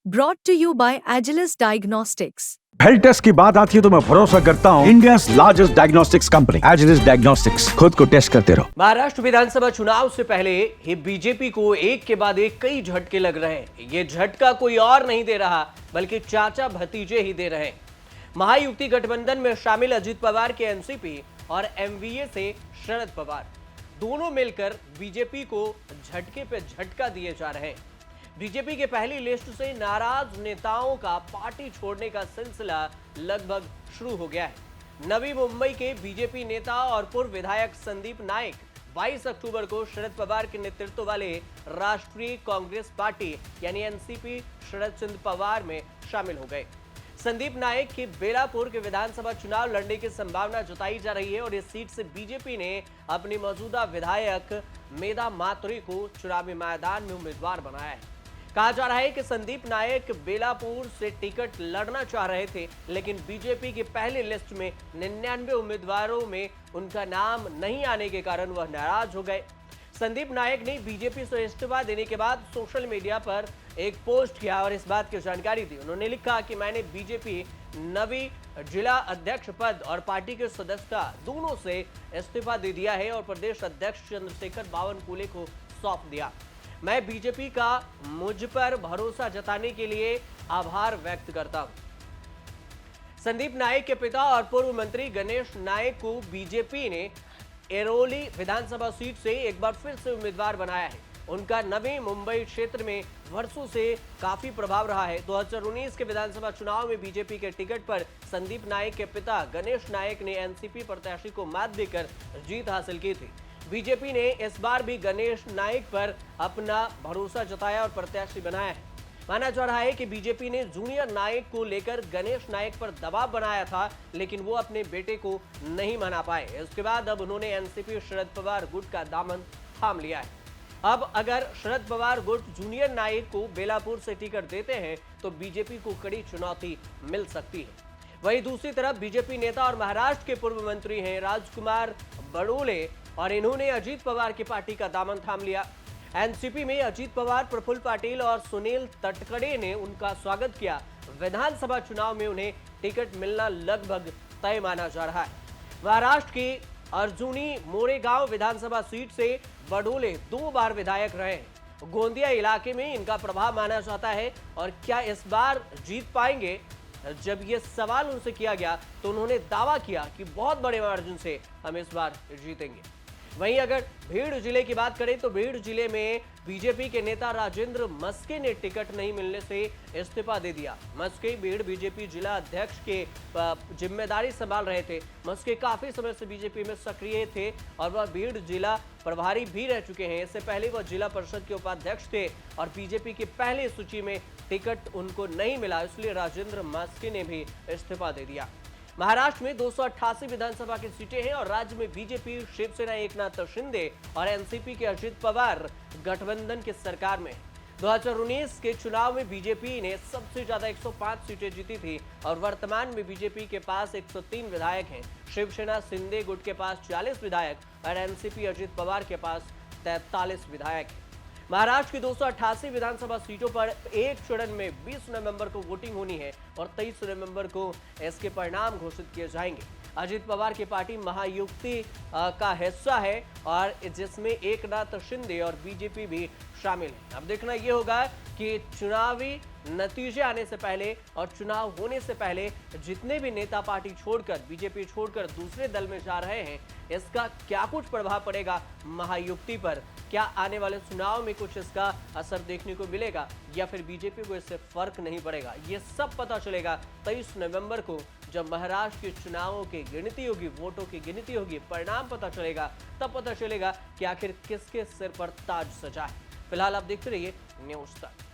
Brought to you by Agilus Diagnostics. Health test की बात आती है तो मैं भरोसा करता हूँ India largest diagnostics company Agilus diagnostics. खुद को टेस्ट करते रहो। महाराष्ट्र विधानसभा चुनाव से पहले ही बीजेपी को एक के बाद एक कई झटके लग रहे हैं। ये झटका कोई और नहीं दे रहा बल्कि चाचा भतीजे ही दे रहे हैं। महायुति गठबंधन में शामिल अजित पवार के एनसीपी और एमवीए से शरद पवार दोनों मिलकर बीजेपी को झटके पे झटका दिए जा रहे हैं। बीजेपी के पहली लिस्ट से नाराज नेताओं का पार्टी छोड़ने का सिलसिला लगभग शुरू हो गया है। नवी मुंबई के बीजेपी नेता और पूर्व विधायक संदीप नायक 22 अक्टूबर को शरद पवार के नेतृत्व वाले राष्ट्रीय कांग्रेस पार्टी यानी एनसीपी शरद चंद्र पवार में शामिल हो गए। संदीप नायक की बेलापुर के विधानसभा चुनाव लड़ने की संभावना जताई जा रही है और इस सीट से बीजेपी ने अपनी मौजूदा विधायक मेधा मातुरे को चुनावी मैदान में उम्मीदवार बनाया है। कहा जा रहा है कि संदीप नायक बेलापुर से टिकट लड़ना चाह रहे थे, लेकिन बीजेपी की पहली लिस्ट में 99 उम्मीदवारों में उनका नाम नहीं आने के कारण वह नाराज हो गए। संदीप नायक ने बीजेपी से इस्तीफा देने के बाद सोशल मीडिया पर एक पोस्ट किया और इस बात की जानकारी दी। उन्होंने लिखा कि मैंने बीजेपी नवी जिला अध्यक्ष पद और पार्टी के सदस्यता दोनों से इस्तीफा दे दिया है और प्रदेश अध्यक्ष चंद्रशेखर बावनकुले को सौंप दिया। मैं बीजेपी का मुझ पर भरोसा जताने के लिए आभार व्यक्त करता हूं। संदीप नायक के पिता और पूर्व मंत्री गणेश नायक को बीजेपी ने एरोली विधानसभा सीट से एक बार फिर से उम्मीदवार बनाया है। उनका नवी मुंबई क्षेत्र में वर्षों से काफी प्रभाव रहा है। 2019 के विधानसभा चुनाव में बीजेपी के टिकट पर संदीप नायक के पिता गणेश नायक ने एनसीपी प्रत्याशी को मात देकर जीत हासिल की थी। बीजेपी ने इस बार भी गणेश नायक पर अपना भरोसा जताया और प्रत्याशी बनाया है। माना जा रहा है कि बीजेपी ने जूनियर नायक को लेकर गणेश नायक पर दबाव बनाया था, लेकिन वो अपने बेटे को नहीं मना पाए। इसके बाद अब उन्होंने एनसीपी शरद पवार गुट का दामन थाम लिया है। अब अगर शरद पवार गुट जूनियर नायक को बेलापुर से टिकट देते हैं तो बीजेपी को कड़ी चुनौती मिल सकती है। वहीं दूसरी तरफ बीजेपी नेता और महाराष्ट्र के पूर्व मंत्री हैं राजकुमार बडोले और इन्होंने अजित पवार की पार्टी का दामन थाम लिया। एनसीपी में अजित पवार, प्रफुल्ल पाटिल और सुनील तटकरे ने उनका स्वागत किया। विधानसभा चुनाव में उन्हें टिकट मिलना लगभग तय माना जा रहा है। महाराष्ट्र की अर्जुनी मोरेगांव विधानसभा सीट से बडोले 2 बार विधायक रहे हैं। गोंदिया इलाके में इनका प्रभाव माना जाता है और क्या इस बार जीत पाएंगे? जब ये सवाल उनसे किया गया तो उन्होंने दावा किया कि बहुत बड़े मार्जिन से हम इस बार जीतेंगे। वहीं अगर भीड़ जिले की बात करें तो भीड़ जिले में बीजेपी के नेता राजेंद्र मस्के ने टिकट नहीं मिलने से इस्तीफा दे दिया। मस्के भीड़ बीजेपी जिला अध्यक्ष के जिम्मेदारी संभाल रहे थे। मस्के काफी समय से बीजेपी में सक्रिय थे और वह भीड़ जिला प्रभारी भी रह चुके हैं। इससे पहले वह जिला परिषद के उपाध्यक्ष थे और बीजेपी की पहली सूची में टिकट उनको नहीं मिला, इसलिए राजेंद्र मस्के ने भी इस्तीफा दे दिया। महाराष्ट्र में 288 विधानसभा की सीटें हैं और राज्य में बीजेपी, शिवसेना एकनाथ शिंदे और एनसीपी के अजित पवार गठबंधन की सरकार में। 2019 के चुनाव में बीजेपी ने सबसे ज्यादा 105 सीटें जीती थी और वर्तमान में बीजेपी के पास 103 विधायक हैं। शिवसेना शिंदे गुट के पास 40 विधायक और एनसीपी अजित पवार के पास 43 विधायक हैं। महाराष्ट्र की 288 विधानसभा सीटों पर एक चरण में 20 नवंबर को वोटिंग होनी है और 23 नवंबर को इसके परिणाम घोषित किए जाएंगे। अजित पवार की पार्टी महायुति का हिस्सा है और जिसमें एकनाथ शिंदे और बीजेपी भी शामिल है। अब देखना यह होगा कि चुनावी नतीजे आने से पहले और चुनाव होने से पहले जितने भी नेता पार्टी छोड़कर, बीजेपी छोड़कर दूसरे दल में जा रहे हैं, इसका क्या कुछ प्रभाव पड़ेगा महायुति पर? क्या आने वाले चुनाव में कुछ इसका असर देखने को मिलेगा या फिर बीजेपी को इससे फर्क नहीं पड़ेगा? ये सब पता चलेगा 23 नवंबर को, जब महाराष्ट्र के चुनावों की गिनती होगी, वोटों की गिनती होगी, परिणाम पता चलेगा। तब पता चलेगा कि आखिर किसके सिर पर ताज सजा है। फिलहाल आप देखते रहिए न्यूज़ तक।